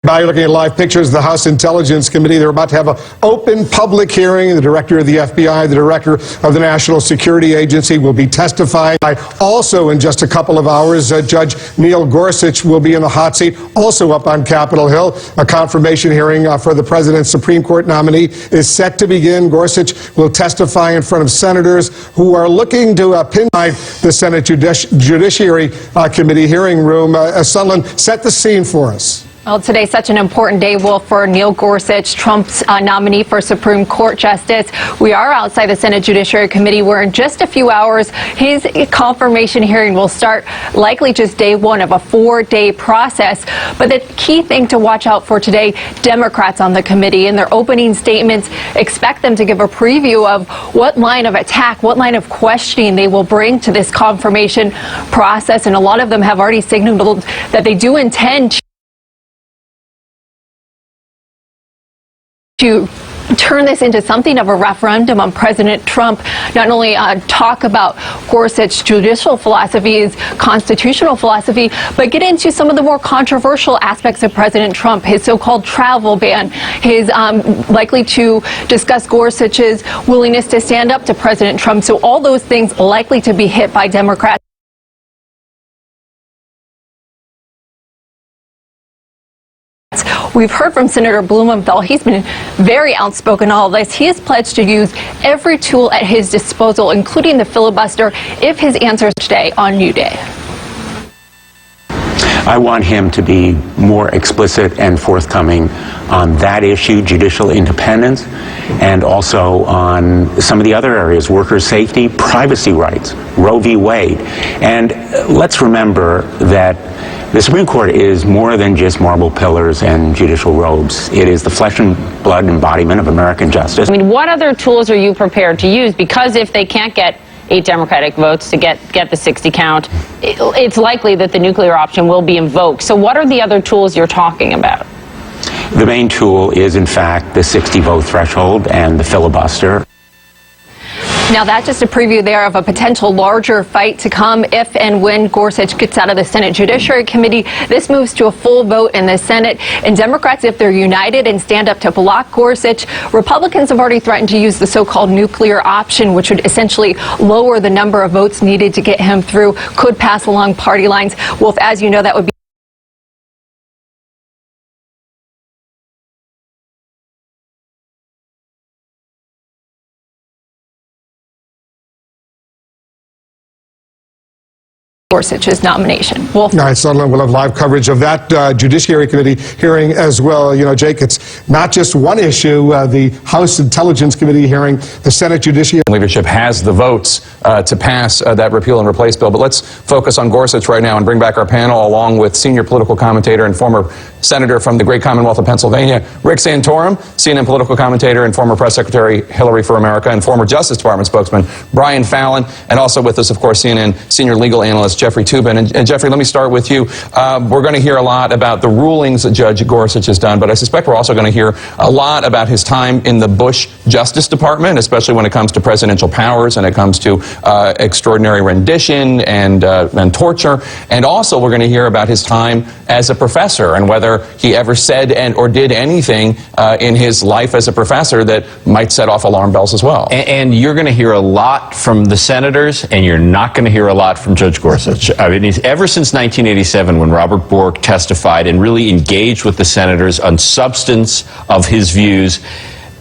Now you're looking at live pictures of the House Intelligence Committee. They're about to have an open public hearing. The director of the FBI, the director of the National Security Agency will be testifying. Also, in just a couple of hours, Judge Neil Gorsuch will be in the hot seat, also up on Capitol Hill. A confirmation hearing for the president's Supreme Court nominee is set to begin. Gorsuch will testify in front of senators who are looking to pin the Senate Judiciary Committee hearing room. Sunlen, set the scene for us. Well, today's such an important day, Wolf, for Neil Gorsuch, Trump's nominee for Supreme Court Justice. We are outside the Senate Judiciary Committee, where in just a few hours, his confirmation hearing will start, likely just day one of a 4-day process. But the key thing to watch out for today, Democrats on the committee, in their opening statements, expect them to give a preview of what line of attack, what line of questioning they will bring to this confirmation process. And a lot of them have already signaled that they do intend to turn this into something of a referendum on President Trump, not only talk about Gorsuch's judicial philosophy, his constitutional philosophy, but get into some of the more controversial aspects of President Trump, his so-called travel ban, his likely to discuss Gorsuch's willingness to stand up to President Trump. So all those things likely to be hit by Democrats. We've heard from Senator Blumenthal. He's been very outspoken on all this. He has pledged to use every tool at his disposal, including the filibuster, if his answers today on New Day. I want him to be more explicit and forthcoming on that issue, judicial independence, and also on some of the other areas, workers' safety, privacy rights, Roe v. Wade. And let's remember that the Supreme Court is more than just marble pillars and judicial robes. It is the flesh and blood embodiment of American justice. I mean, what other tools are you prepared to use? Because if they can't get 8 Democratic votes to get the 60 count, it's likely that the nuclear option will be invoked. So what are the other tools you're talking about? The main tool is, in fact, the 60-vote threshold and the filibuster. Now, that's just a preview there of a potential larger fight to come if and when Gorsuch gets out of the Senate Judiciary Committee. This moves to a full vote in the Senate. And Democrats, if they're united and stand up to block Gorsuch, Republicans have already threatened to use the so-called nuclear option, which would essentially lower the number of votes needed to get him through, could pass along party lines. Wolf, as you know, that would be Gorsuch's nomination. Wolf. All right, Sunlen, we'll have live coverage of that Judiciary Committee hearing as well. You know, Jake, it's not just one issue. The House Intelligence Committee hearing, the Senate Judiciary leadership has the votes to pass that repeal and replace bill. But let's focus on Gorsuch right now and bring back our panel along with senior political commentator and former senator from the great Commonwealth of Pennsylvania, Rick Santorum, CNN political commentator and former press secretary Hillary for America, and former Justice Department spokesman Brian Fallon, and also with us, of course, CNN senior legal analyst Jeffrey Toobin. And Jeffrey, let me start with you. We're going to hear a lot about the rulings that Judge Gorsuch has done, but I suspect we're also going to hear a lot about his time in the Bush Justice Department, especially when it comes to presidential powers and it comes to extraordinary rendition and torture. And also we're going to hear about his time as a professor and whether he ever said or did anything in his life as a professor that might set off alarm bells as well. And you're going to hear a lot from the senators, and you're not going to hear a lot from Judge Gorsuch. I mean, ever since 1987, when Robert Bork testified and really engaged with the senators on substance of his views,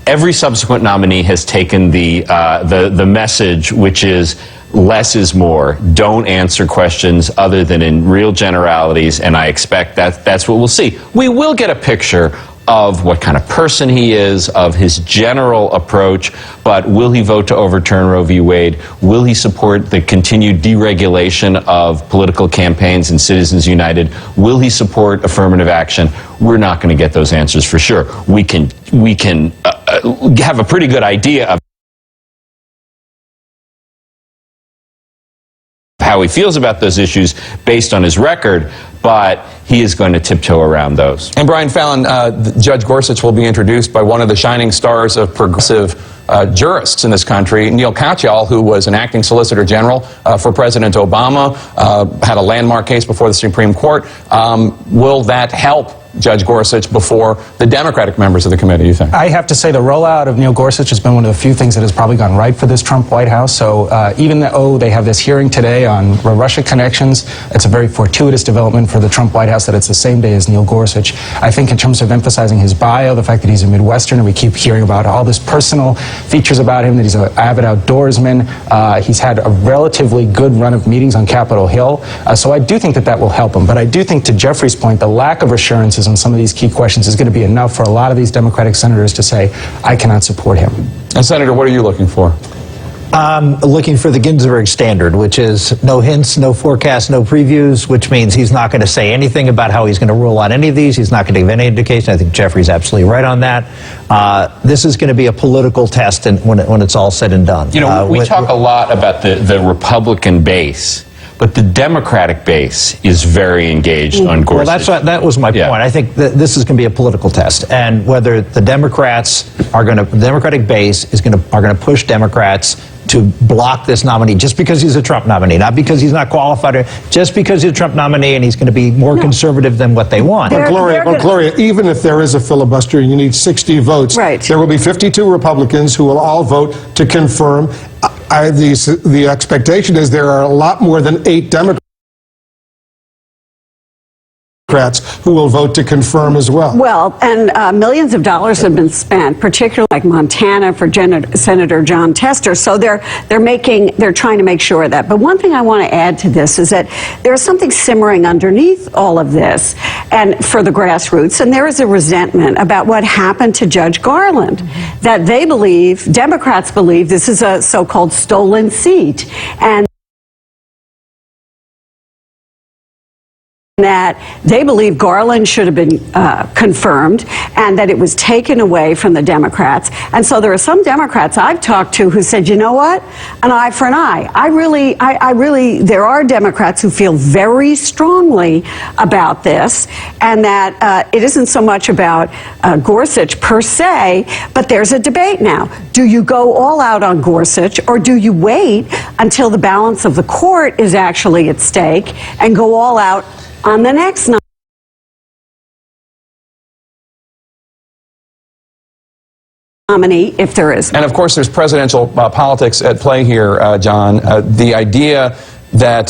every subsequent nominee has taken the message, which is less is more. Don't answer questions other than in real generalities, and I expect that's what we'll see. We will get a picture of what kind of person he is, of his general approach, but will he vote to overturn Roe v. Wade? Will he support the continued deregulation of political campaigns and Citizens United? Will he support affirmative action? We're not going to get those answers for sure. We can have a pretty good idea of how he feels about those issues based on his record, but he is going to tiptoe around those. And Brian Fallon, Judge Gorsuch will be introduced by one of the shining stars of progressive jurists in this country, Neil Katyal, who was an acting Solicitor General for President Obama, had a landmark case before the Supreme Court. Will that help Judge Gorsuch before the Democratic members of the committee, you think? I have to say the rollout of Neil Gorsuch has been one of the few things that has probably gone right for this Trump White House. So even though they have this hearing today on Russia connections, it's a very fortuitous development for the Trump White House that it's the same day as Neil Gorsuch. I think in terms of emphasizing his bio, the fact that he's a Midwesterner, we keep hearing about all this personal features about him, that he's an avid outdoorsman. He's had a relatively good run of meetings on Capitol Hill. So I do think that that will help him. But I do think, to Jeffrey's point, the lack of assurances on some of these key questions is going to be enough for a lot of these Democratic senators to say, I cannot support him. And Senator, what are you looking for? I'm looking for the Ginsburg standard, which is no hints, no forecasts, no previews, which means he's not going to say anything about how he's going to rule on any of these. He's not going to give any indication. I think Jeffrey's absolutely right on that. This is going to be a political test when it's all said and done. You know, we talk a lot about the Republican base, but the Democratic base is very engaged on Gorsuch. Well, that was my point. I think that this is going to be a political test, and whether the Democrats are going to, the Democratic base are going to push Democrats to block this nominee just because he's a Trump nominee, not because he's not qualified, just because he's a Trump nominee and he's going to be more conservative than what they want. But Gloria, even if there is a filibuster and you need 60 votes, there will be 52 Republicans who will all vote to confirm. The expectation is there are a lot more than 8 Democrats who will vote to confirm as well. Well, and millions of dollars have been spent, particularly like Montana for Senator John Tester. So they're trying to make sure of that. But one thing I want to add to this is that there's something simmering underneath all of this, and for the grassroots, and there is a resentment about what happened to Judge Garland, that they believe, Democrats believe, this is a so-called stolen seat, and that they believe Garland should have been confirmed and that it was taken away from the Democrats. And so there are some Democrats I've talked to who said, you know what, an eye for an eye. There are Democrats who feel very strongly about this, and that it isn't so much about Gorsuch per se, but there's a debate now. Do you go all out on Gorsuch, or do you wait until the balance of the court is actually at stake and go all out on the next nominee, if there is one? And of course, there's presidential politics at play here, John. The idea that,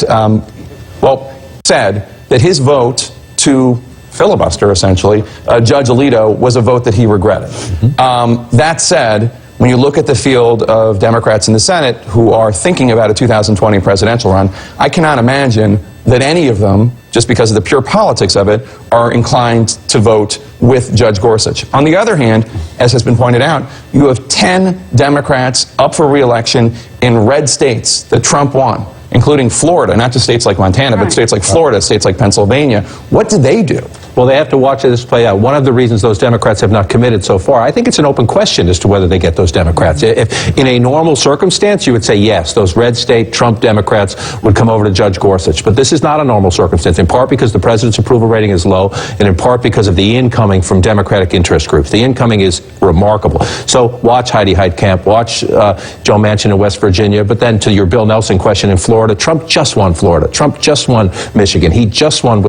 said that his vote to filibuster, essentially, Judge Alito, was a vote that he regretted. That said, when you look at the field of Democrats in the Senate who are thinking about a 2020 presidential run, I cannot imagine that any of them, just because of the pure politics of it, are inclined to vote with Judge Gorsuch. On the other hand, as has been pointed out, you have 10 Democrats up for re-election in red states that Trump won, including Florida, not just states like Montana, but states like Florida, states like Pennsylvania. What do they do? Well, they have to watch this play out. One of the reasons those Democrats have not committed so far, I think it's an open question as to whether they get those Democrats. If in a normal circumstance, you would say yes, those red state Trump Democrats would come over to Judge Gorsuch. But this is not a normal circumstance, in part because the president's approval rating is low, and in part because of the incoming from Democratic interest groups. The incoming is remarkable. So watch Heidi Heitkamp, watch Joe Manchin in West Virginia, but then to your Bill Nelson question in Florida, Trump just won Florida. Trump just won Michigan. He just won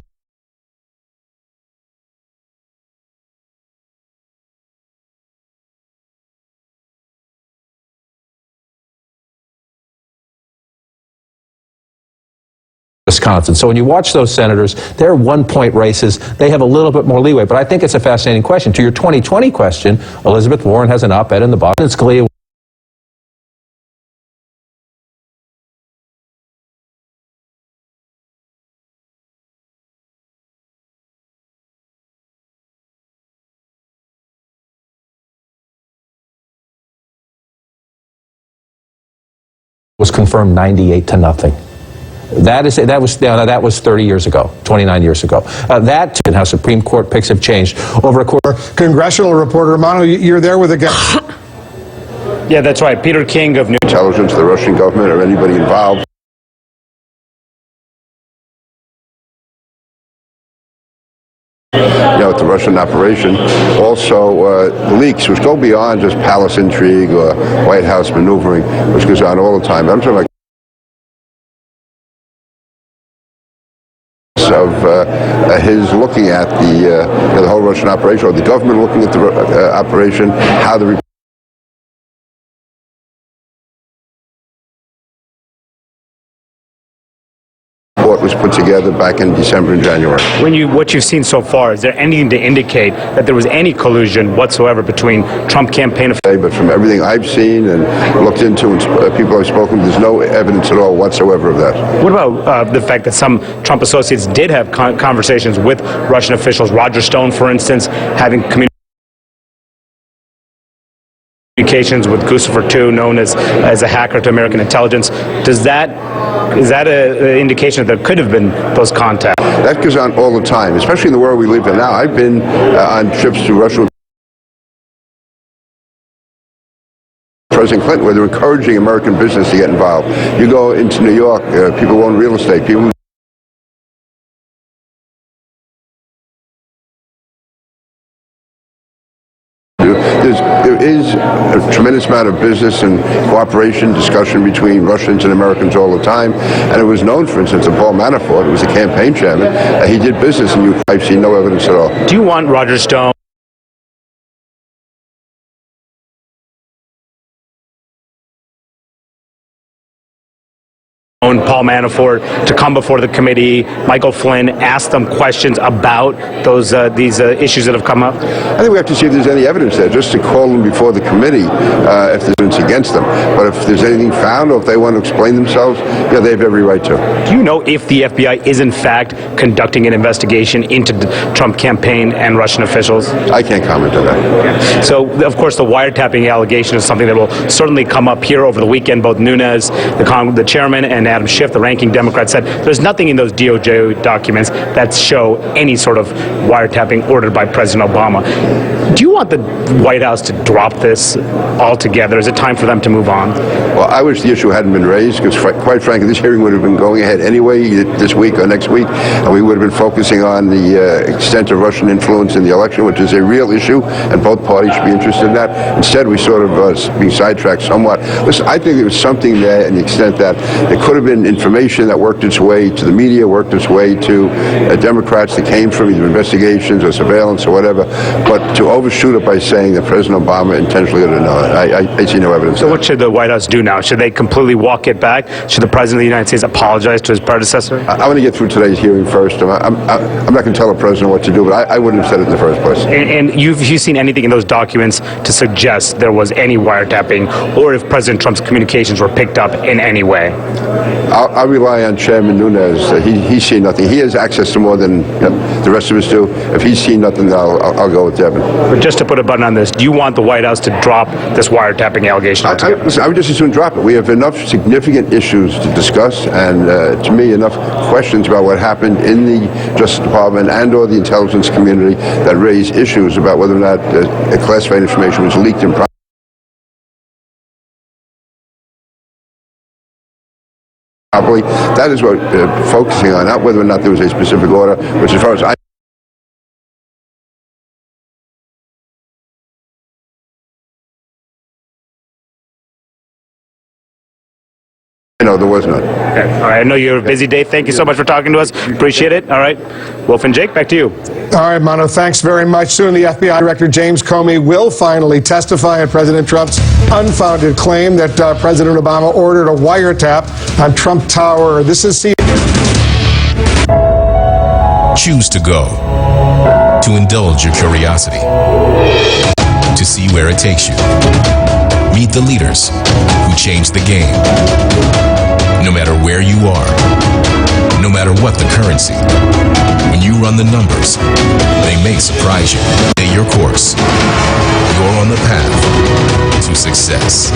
Wisconsin. So when you watch those senators, they're 1-point races. They have a little bit more leeway. But I think it's a fascinating question. To your 2020 question, Elizabeth Warren has an op-ed in the Boston Scalia was confirmed 98-0. That was 30 years ago, 29 years ago. That and how Supreme Court picks have changed over a course. Congressional reporter Romano, you're there with a guest. Yeah, that's right. Peter King of New Intelligence, the Russian government, or anybody involved. With the Russian operation, also the leaks, which go beyond just palace intrigue or White House maneuvering, which goes on all the time. I'm talking like of his looking at the whole Russian operation, or the government looking at the operation, how the report was put together back in December and January. What you've seen so far, is there anything to indicate that there was any collusion whatsoever between Trump campaign officials? But from everything I've seen and looked into and people I've spoken to, there's no evidence at all whatsoever of that. What about the fact that some Trump associates did have conversations with Russian officials? Roger Stone, for instance, having communications with Guccifer II, known as a hacker to American intelligence. Is that an indication that there could have been those contacts? That goes on all the time, especially in the world we live in now. I've been on trips to Russia with President Clinton, where they're encouraging American business to get involved. You go into New York, people own real estate. People There is a tremendous amount of business and cooperation, discussion between Russians and Americans all the time. And it was known, for instance, that Paul Manafort, who was the campaign chairman, he did business in Ukraine. I've seen no evidence at all. Do you want Roger Stone Paul Manafort to come before the committee, Michael Flynn, ask them questions about these issues that have come up? I think we have to see if there's any evidence there, just to call them before the committee if there's evidence against them. But if there's anything found, or if they want to explain themselves, yeah, they have every right to. Do you know if the FBI is in fact conducting an investigation into the Trump campaign and Russian officials? I can't comment on that. So, of course, the wiretapping allegation is something that will certainly come up here over the weekend. Both Nunes, the chairman, and Adam Schiff, the ranking Democrat, said there's nothing in those DOJ documents that show any sort of wiretapping ordered by President Obama. Do you want the White House to drop this altogether? Is it time for them to move on? Well, I wish the issue hadn't been raised, because quite frankly, this hearing would have been going ahead anyway this week or next week, and we would have been focusing on the extent of Russian influence in the election, which is a real issue, and both parties should be interested in that. Instead, we sort of being sidetracked somewhat. Listen, I think there was something there, in the extent that there could have been information that worked its way to the media, worked its way to Democrats that came from either investigations or surveillance or whatever, but to overshoot it by saying that President Obama intentionally did it, I see no evidence. So what should the White House do now? Should they completely walk it back? Should the President of the United States apologize to his predecessor? I want to get through today's hearing first. I'm not going to tell the President what to do, but I wouldn't have said it in the first place. And you've seen anything in those documents to suggest there was any wiretapping, or if President Trump's communications were picked up in any way? I'll rely on Chairman Nunes. He's seen nothing. He has access to more than the rest of us do. If he's seen nothing, I'll go with Devin. But just to put a button on this, do you want the White House to drop this wiretapping allegation altogether? Listen, I would just as soon drop it. We have enough significant issues to discuss, and to me, enough questions about what happened in the Justice Department and or the intelligence community that raise issues about whether or not classified information was leaked in properly. That is what focusing on, not whether or not there was a specific order, which as far as I know, there was none. Okay. All right. I know you're a busy day. Thank you so much for talking to us. Appreciate it. All right. Wolf and Jake, back to you. All right, Mano, thanks very much. Soon the FBI Director James Comey will finally testify on President Trump's unfounded claim that President Obama ordered a wiretap on Trump Tower. This is Choose to go, to indulge your curiosity, to see where it takes you. Meet the leaders who change the game. No matter where you are, no matter what the currency, when you run the numbers, they may surprise you. Stay your course. You're on the path to success.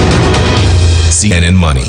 CNN Money.